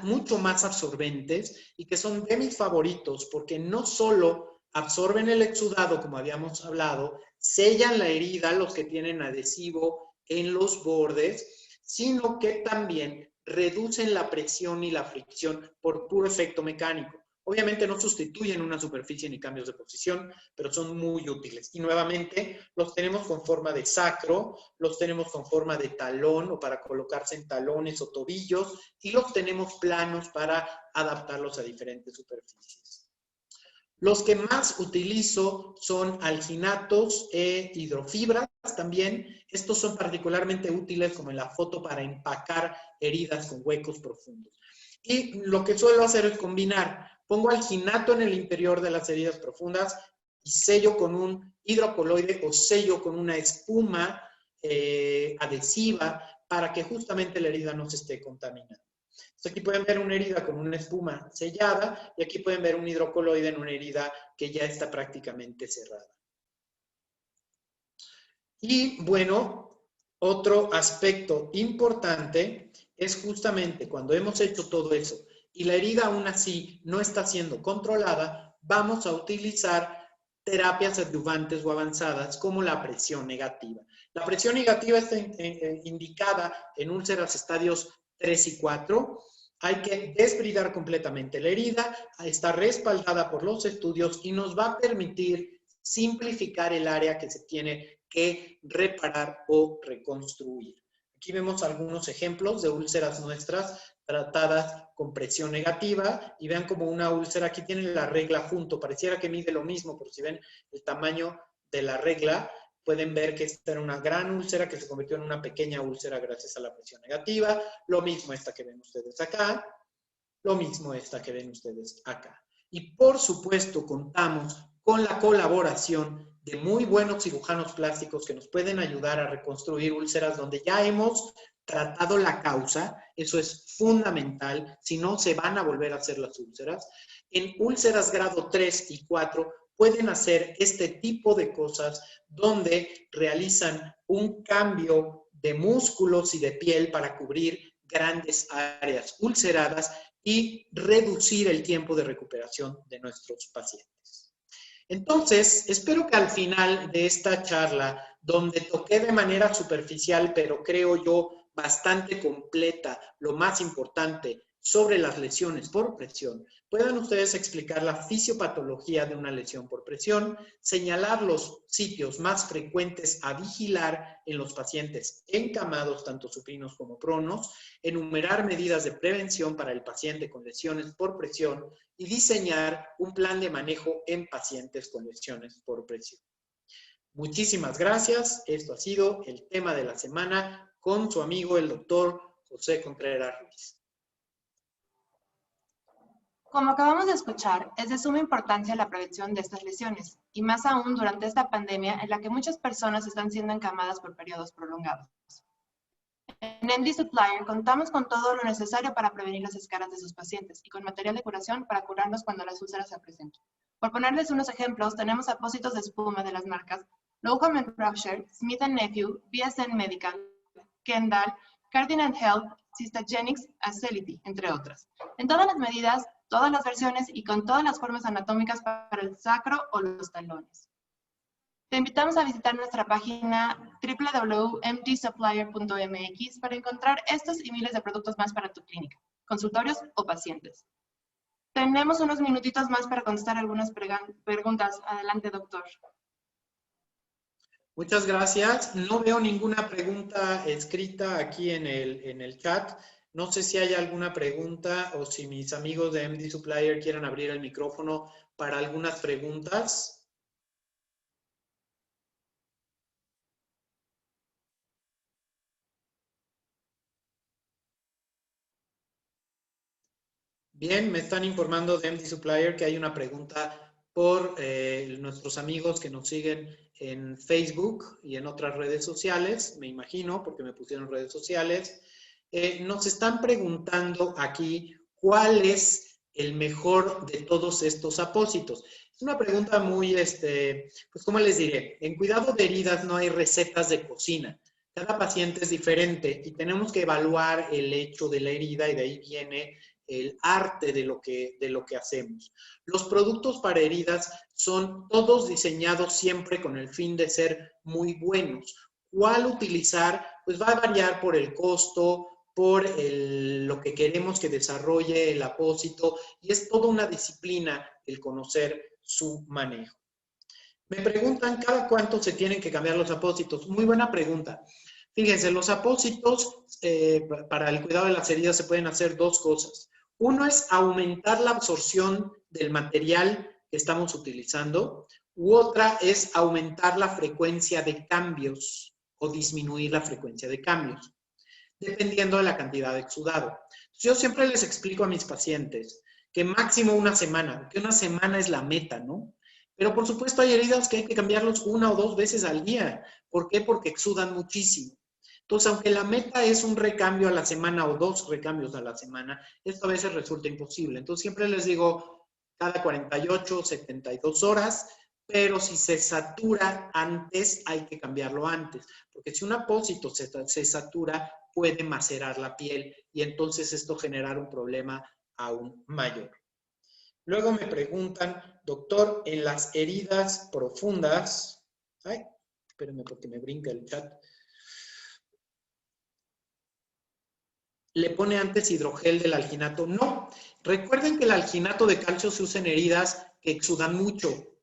mucho más absorbentes y que son de mis favoritos porque no solo absorben el exudado, como habíamos hablado, sellan la herida, los que tienen adhesivo en los bordes, sino que también reducen la presión y la fricción por puro efecto mecánico. Obviamente no sustituyen una superficie ni cambios de posición, pero son muy útiles. Y nuevamente los tenemos con forma de sacro, los tenemos con forma de talón o para colocarse en talones o tobillos y los tenemos planos para adaptarlos a diferentes superficies. Los que más utilizo son alginatos e hidrofibras también. Estos son particularmente útiles como en la foto para empacar heridas con huecos profundos. Y lo que suelo hacer es combinar. Pongo alginato en el interior de las heridas profundas y sello con un hidrocoloide o sello con una espuma adhesiva para que justamente la herida no se esté contaminando. Entonces aquí pueden ver una herida con una espuma sellada y aquí pueden ver un hidrocoloide en una herida que ya está prácticamente cerrada. Y bueno, otro aspecto importante es justamente cuando hemos hecho todo eso y la herida aún así no está siendo controlada, vamos a utilizar terapias adyuvantes o avanzadas como la presión negativa. La presión negativa está indicada en úlceras estadios 3 y 4. Hay que desbridar completamente la herida, está respaldada por los estudios y nos va a permitir simplificar el área que se tiene que reparar o reconstruir. Aquí vemos algunos ejemplos de úlceras nuestras tratadas con presión negativa y vean como una úlcera, aquí tienen la regla junto, pareciera que mide lo mismo, pero si ven el tamaño de la regla, pueden ver que esta era una gran úlcera que se convirtió en una pequeña úlcera gracias a la presión negativa. Lo mismo esta que ven ustedes acá, lo mismo esta que ven ustedes acá. Y por supuesto contamos con la colaboración de muy buenos cirujanos plásticos que nos pueden ayudar a reconstruir úlceras donde ya hemos tratado la causa. Eso es fundamental, si no se van a volver a hacer las úlceras. En úlceras grado 3 y 4 pueden hacer este tipo de cosas donde realizan un cambio de músculos y de piel para cubrir grandes áreas ulceradas y reducir el tiempo de recuperación de nuestros pacientes. Entonces, espero que al final de esta charla, donde toqué de manera superficial, pero creo yo bastante completa, lo más importante sobre las lesiones por presión, puedan ustedes explicar la fisiopatología de una lesión por presión, señalar los sitios más frecuentes a vigilar en los pacientes encamados, tanto supinos como pronos, enumerar medidas de prevención para el paciente con lesiones por presión y diseñar un plan de manejo en pacientes con lesiones por presión. Muchísimas gracias. Esto ha sido el tema de la semana con su amigo el doctor José Contreras Ruiz. Como acabamos de escuchar, es de suma importancia la prevención de estas lesiones, y más aún durante esta pandemia en la que muchas personas están siendo encamadas por periodos prolongados. En MD Supplier contamos con todo lo necesario para prevenir las escaras de sus pacientes y con material de curación para curarlos cuando las úlceras se presenten. Por ponerles unos ejemplos, tenemos apósitos de espuma de las marcas Lowham & Rupture, Smith & Nephew, BSN Medical, Kendall, Cardinal Health, Cystagenix, Acelity, entre otras. En todas las medidas, todas las versiones y con todas las formas anatómicas para el sacro o los talones. Te invitamos a visitar nuestra página www.mdsupplier.mx para encontrar estos y miles de productos más para tu clínica, consultorios o pacientes. Tenemos unos minutitos más para contestar algunas preguntas. Adelante, doctor. Muchas gracias. No veo ninguna pregunta escrita aquí en el chat. No sé si hay alguna pregunta o si mis amigos de MD Supplier quieren abrir el micrófono para algunas preguntas. Bien, me están informando de MD Supplier que hay una pregunta por nuestros amigos que nos siguen en Facebook y en otras redes sociales, me imagino, porque me pusieron redes sociales. Nos están preguntando aquí cuál es el mejor de todos estos apósitos. Es una pregunta muy, pues, ¿cómo les diré? En cuidado de heridas no hay recetas de cocina. Cada paciente es diferente y tenemos que evaluar el hecho de la herida y de ahí viene el arte de lo que hacemos. Los productos para heridas son todos diseñados siempre con el fin de ser muy buenos. ¿Cuál utilizar? Pues va a variar por el costo, por lo que queremos que desarrolle el apósito y es toda una disciplina el conocer su manejo. Me preguntan, ¿cada cuánto se tienen que cambiar los apósitos? Muy buena pregunta. Fíjense, los apósitos para el cuidado de las heridas se pueden hacer dos cosas. Uno es aumentar la absorción del material que estamos utilizando, u otra es aumentar la frecuencia de cambios o disminuir la frecuencia de cambios, dependiendo de la cantidad de exudado. Yo siempre les explico a mis pacientes que máximo una semana, que una semana es la meta, ¿no? Pero por supuesto hay heridas que hay que cambiarlos 1 o 2 veces al día. ¿Por qué? Porque exudan muchísimo. Entonces, aunque la meta es un recambio a la semana o 2 recambios a la semana, esto a veces resulta imposible. Entonces, siempre les digo cada 48, 72 horas, pero si se satura antes, hay que cambiarlo antes. Porque si un apósito se satura, puede macerar la piel y entonces esto generar un problema aún mayor. Luego me preguntan, doctor, en las heridas profundas, ay, espérenme porque me brinca el chat, ¿le pone antes hidrogel del alginato? No. Recuerden que el alginato de calcio se usa en heridas que exudan mucho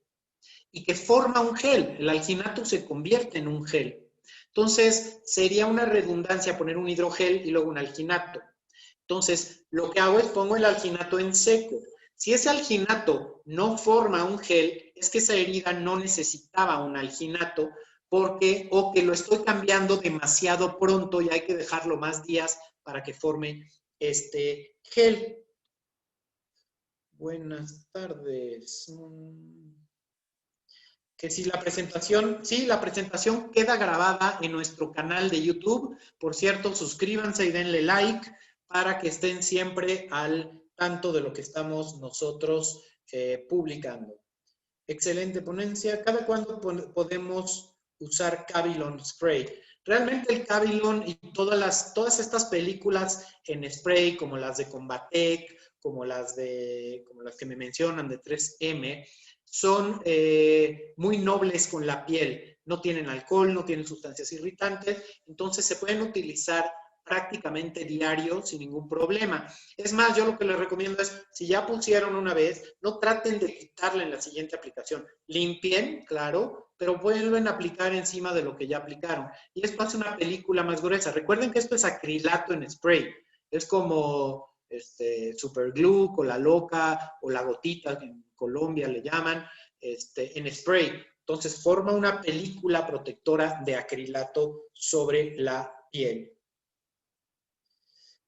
y que forma un gel. El alginato se convierte en un gel. Entonces, sería una redundancia poner un hidrogel y luego un alginato. Entonces, lo que hago es pongo el alginato en seco. Si ese alginato no forma un gel, es que esa herida no necesitaba un alginato porque, o que lo estoy cambiando demasiado pronto y hay que dejarlo más días para que forme este gel. Buenas tardes. Que si la presentación, sí, la presentación queda grabada en nuestro canal de YouTube. Por cierto, suscríbanse y denle like para que estén siempre al tanto de lo que estamos nosotros publicando. Excelente ponencia. ¿Cada cuándo podemos usar Cavilon Spray? Realmente el Cavilon y todas estas películas en spray, como las de Combatec, como las que me mencionan de 3M, son muy nobles con la piel. No tienen alcohol, no tienen sustancias irritantes, entonces se pueden utilizar prácticamente diario sin ningún problema. Es más, yo lo que les recomiendo es, si ya pusieron una vez, no traten de quitarla en la siguiente aplicación. Limpien, claro, pero vuelven a aplicar encima de lo que ya aplicaron. Y esto hace una película más gruesa. Recuerden que esto es acrilato en spray. Es como super glue, cola loca o la gotita, que en Colombia le llaman, en spray. Entonces forma una película protectora de acrilato sobre la piel.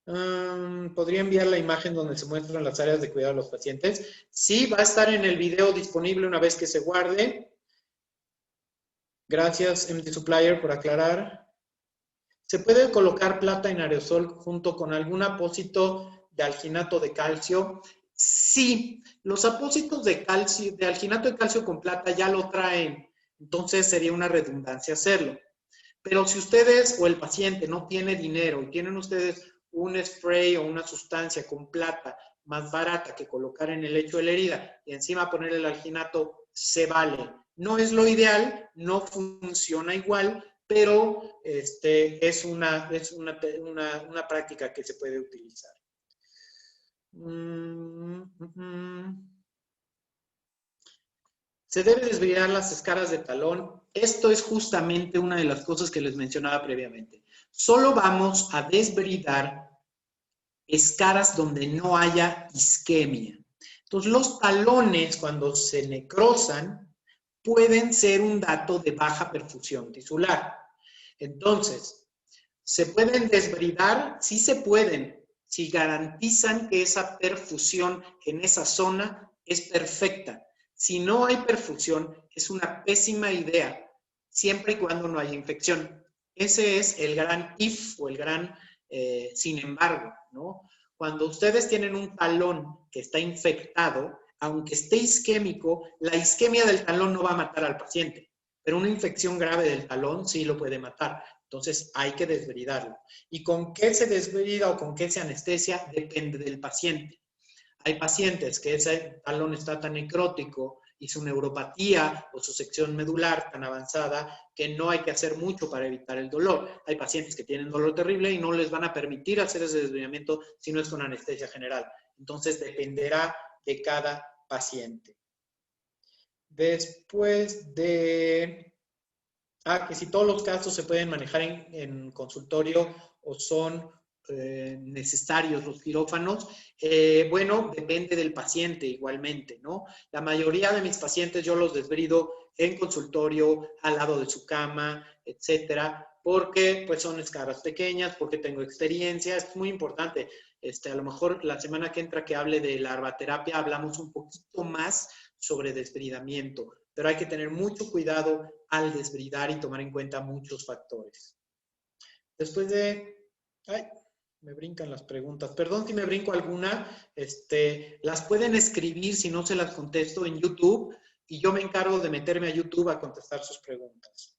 ¿Podría enviar la imagen donde se muestran las áreas de cuidado de los pacientes? Sí, va a estar en el video disponible una vez que se guarde. Gracias, MD Supplier, por aclarar. ¿Se puede colocar plata en aerosol junto con algún apósito de alginato de calcio? Sí, los apósitos de alginato de calcio con plata ya lo traen. Entonces sería una redundancia hacerlo. Pero si ustedes o el paciente no tiene dinero y tienen ustedes un spray o una sustancia con plata más barata que colocar en el lecho de la herida y encima poner el alginato, se vale. No es lo ideal, no funciona igual, pero es una práctica que se puede utilizar. Se debe desbridar las escaras de talón. Esto es justamente una de las cosas que les mencionaba previamente. Solo vamos a desbridar escaras donde no haya isquemia. Entonces, los talones, cuando se necrosan, pueden ser un dato de baja perfusión tisular. Entonces, ¿se pueden desbridar? Sí se pueden. si garantizan que esa perfusión en esa zona es perfecta. Si no hay perfusión, es una pésima idea, siempre y cuando no haya infección. Ese es el gran if o el gran sin embargo, ¿no? Cuando ustedes tienen un talón que está infectado, aunque esté isquémico, la isquemia del talón no va a matar al paciente, pero una infección grave del talón sí lo puede matar. Entonces hay que desbridarlo. ¿Y con qué se desbrida o con qué se anestesia? Depende del paciente. Hay pacientes que ese talón está tan necrótico y su neuropatía o su sección medular tan avanzada que no hay que hacer mucho para evitar el dolor. Hay pacientes que tienen dolor terrible y no les van a permitir hacer ese desbridamiento si no es con anestesia general. Entonces dependerá de cada paciente. Después de... que si todos los casos se pueden manejar en consultorio o son necesarios los quirófanos, bueno, depende del paciente igualmente, ¿no? La mayoría de mis pacientes yo los desbrido en consultorio, al lado de su cama, etcétera, porque pues son escaras pequeñas, porque tengo experiencia, es muy importante. A lo mejor la semana que entra que hable de larvaterapia hablamos un poquito más sobre desbridamiento, pero hay que tener mucho cuidado al desbridar y tomar en cuenta muchos factores. Después de... Ay, me brincan las preguntas. Perdón si me brinco alguna. Las pueden escribir si no se las contesto en YouTube y yo me encargo de meterme a YouTube a contestar sus preguntas.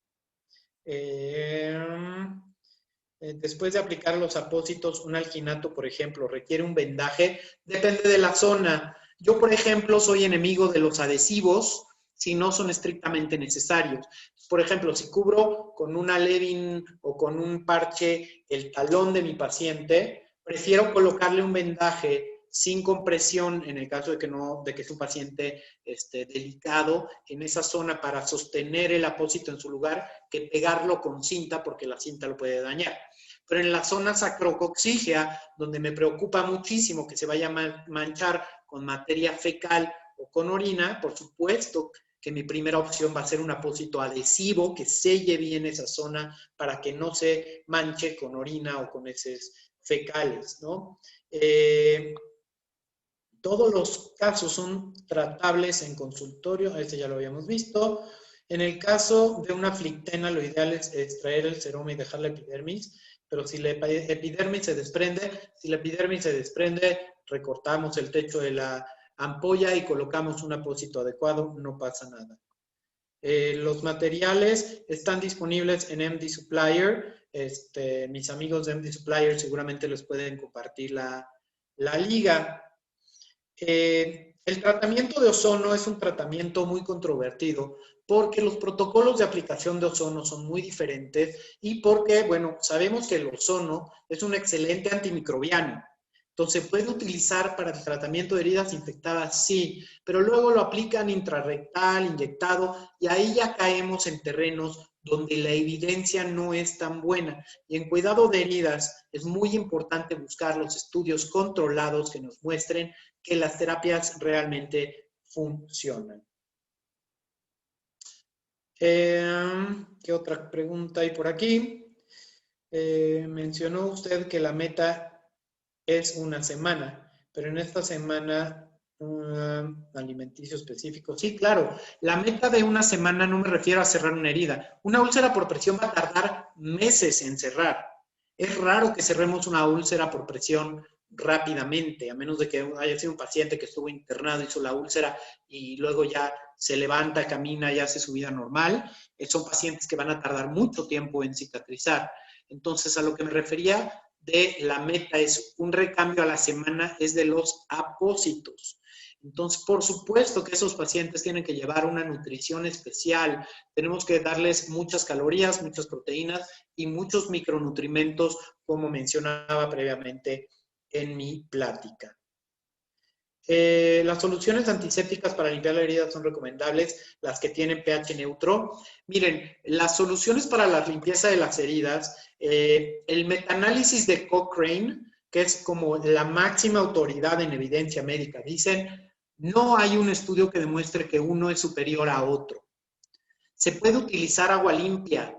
Después de aplicar los apósitos, un alginato, por ejemplo, requiere un vendaje. Depende de la zona. Yo, por ejemplo, soy enemigo de los adhesivos si no son estrictamente necesarios. Por ejemplo, si cubro con una Levin o con un parche el talón de mi paciente, prefiero colocarle un vendaje sin compresión en el caso de que es un paciente delicado en esa zona para sostener el apósito en su lugar que pegarlo con cinta porque la cinta lo puede dañar. Pero en la zona sacrococcígea, donde me preocupa muchísimo que se vaya a manchar con materia fecal o con orina, por supuesto que mi primera opción va a ser un apósito adhesivo que selle bien esa zona para que no se manche con orina o con heces fecales, ¿no? Todos los casos son tratables en consultorio, este ya lo habíamos visto. En el caso de una flictena, lo ideal es extraer el seroma y dejar la epidermis, pero si la epidermis se desprende, recortamos el techo de la ampolla y colocamos un apósito adecuado, no pasa nada. Los materiales están disponibles en MD Supplier. Mis amigos de MD Supplier seguramente les pueden compartir la liga. El tratamiento de ozono es un tratamiento muy controvertido porque los protocolos de aplicación de ozono son muy diferentes y porque, bueno, sabemos que el ozono es un excelente antimicrobiano. Entonces, ¿puede utilizar para el tratamiento de heridas infectadas? Sí, pero luego lo aplican intrarrectal, inyectado, y ahí ya caemos en terrenos donde la evidencia no es tan buena. Y en cuidado de heridas es muy importante buscar los estudios controlados que nos muestren que las terapias realmente funcionan. ¿Qué otra pregunta hay por aquí? Mencionó usted que la meta es una semana, pero en esta semana alimenticio específico. Sí, claro, la meta de una semana no me refiero a cerrar una herida. Una úlcera por presión va a tardar meses en cerrar. Es raro que cerremos una úlcera por presión rápidamente, a menos de que haya sido un paciente que estuvo internado, hizo la úlcera y luego ya se levanta, camina y hace su vida normal. Son pacientes que van a tardar mucho tiempo en cicatrizar. Entonces, a lo que me refería de la meta es un recambio a la semana, es de los apósitos. Entonces, por supuesto que esos pacientes tienen que llevar una nutrición especial. Tenemos que darles muchas calorías, muchas proteínas y muchos micronutrimentos, como mencionaba previamente en mi plática. Las soluciones antisépticas para limpiar la herida son recomendables, las que tienen pH neutro. Miren, las soluciones para la limpieza de las heridas, el metaanálisis de Cochrane, que es como la máxima autoridad en evidencia médica, dicen, no hay un estudio que demuestre que uno es superior a otro. Se puede utilizar agua limpia,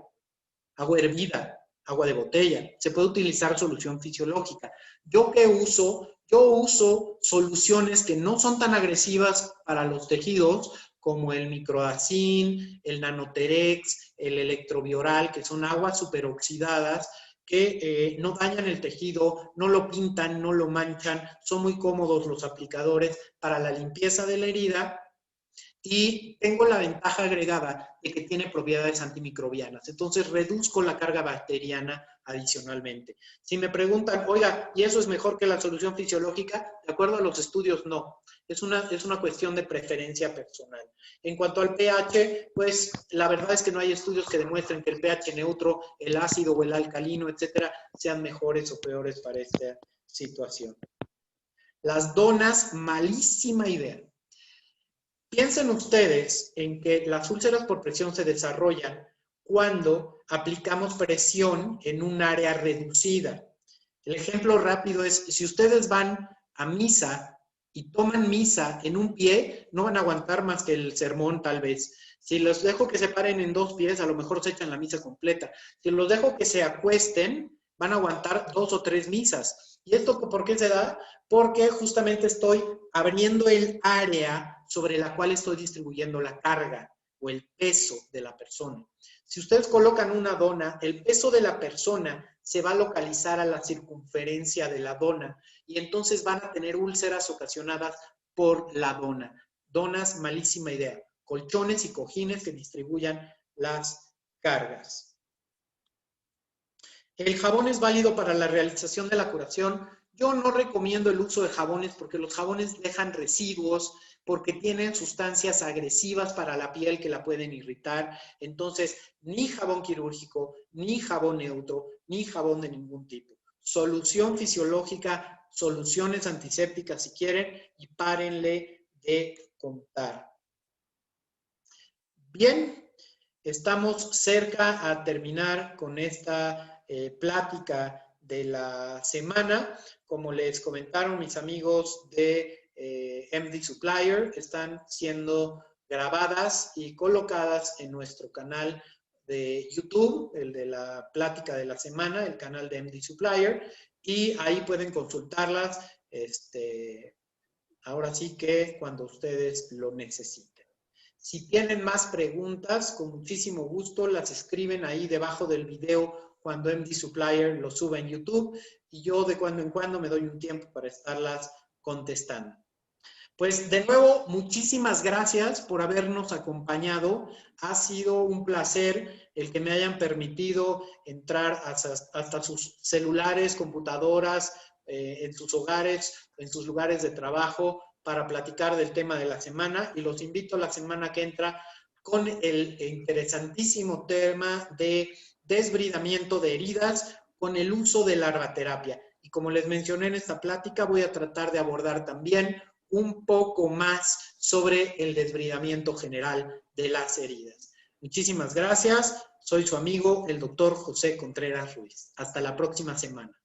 agua hervida, agua de botella, se puede utilizar solución fisiológica. ¿Yo qué uso? Yo uso soluciones que no son tan agresivas para los tejidos, como el microdacin, el nanoterex, el electrovioral, que son aguas superoxidadas, que no dañan el tejido, no lo pintan, no lo manchan, son muy cómodos los aplicadores para la limpieza de la herida y tengo la ventaja agregada de que tiene propiedades antimicrobianas. Entonces reduzco la carga bacteriana adicionalmente. Si me preguntan, oiga, ¿y eso es mejor que la solución fisiológica? De acuerdo a los estudios, no. Es una cuestión de preferencia personal. En cuanto al pH, pues la verdad es que no hay estudios que demuestren que el pH neutro, el ácido o el alcalino, etcétera, sean mejores o peores para esta situación. Las donas, malísima idea. Piensen ustedes en que las úlceras por presión se desarrollan cuando aplicamos presión en un área reducida. El ejemplo rápido es, si ustedes van a misa y toman misa en un pie, no van a aguantar más que el sermón tal vez. Si los dejo que se paren en 2 pies, a lo mejor se echan la misa completa. Si los dejo que se acuesten, van a aguantar 2 o 3 misas. ¿Y esto por qué se da? Porque justamente estoy abriendo el área sobre la cual estoy distribuyendo la carga o el peso de la persona. Si ustedes colocan una dona, el peso de la persona se va a localizar a la circunferencia de la dona y entonces van a tener úlceras ocasionadas por la dona. Donas, malísima idea. Colchones y cojines que distribuyan las cargas. ¿El jabón es válido para la realización de la curación? Yo no recomiendo el uso de jabones porque los jabones dejan residuos, porque tienen sustancias agresivas para la piel que la pueden irritar. Entonces, ni jabón quirúrgico, ni jabón neutro, ni jabón de ningún tipo. Solución fisiológica, soluciones antisépticas si quieren, y párenle de contar. Bien, estamos cerca a terminar con esta plática de la semana. Como les comentaron mis amigos de MD Supplier, están siendo grabadas y colocadas en nuestro canal de YouTube, el de la plática de la semana, el canal de MD Supplier, y ahí pueden consultarlas ahora sí que cuando ustedes lo necesiten. Si tienen más preguntas, con muchísimo gusto las escriben ahí debajo del video cuando MD Supplier lo sube en YouTube y yo de cuando en cuando me doy un tiempo para estarlas contestando. Pues de nuevo, muchísimas gracias por habernos acompañado. Ha sido un placer el que me hayan permitido entrar hasta sus celulares, computadoras, en sus hogares, en sus lugares de trabajo, para platicar del tema de la semana. Y los invito la semana que entra con el interesantísimo tema de desbridamiento de heridas con el uso de la larvaterapia. Y como les mencioné en esta plática, voy a tratar de abordar también un poco más sobre el desbridamiento general de las heridas. Muchísimas gracias. Soy su amigo, el doctor José Contreras Ruiz. Hasta la próxima semana.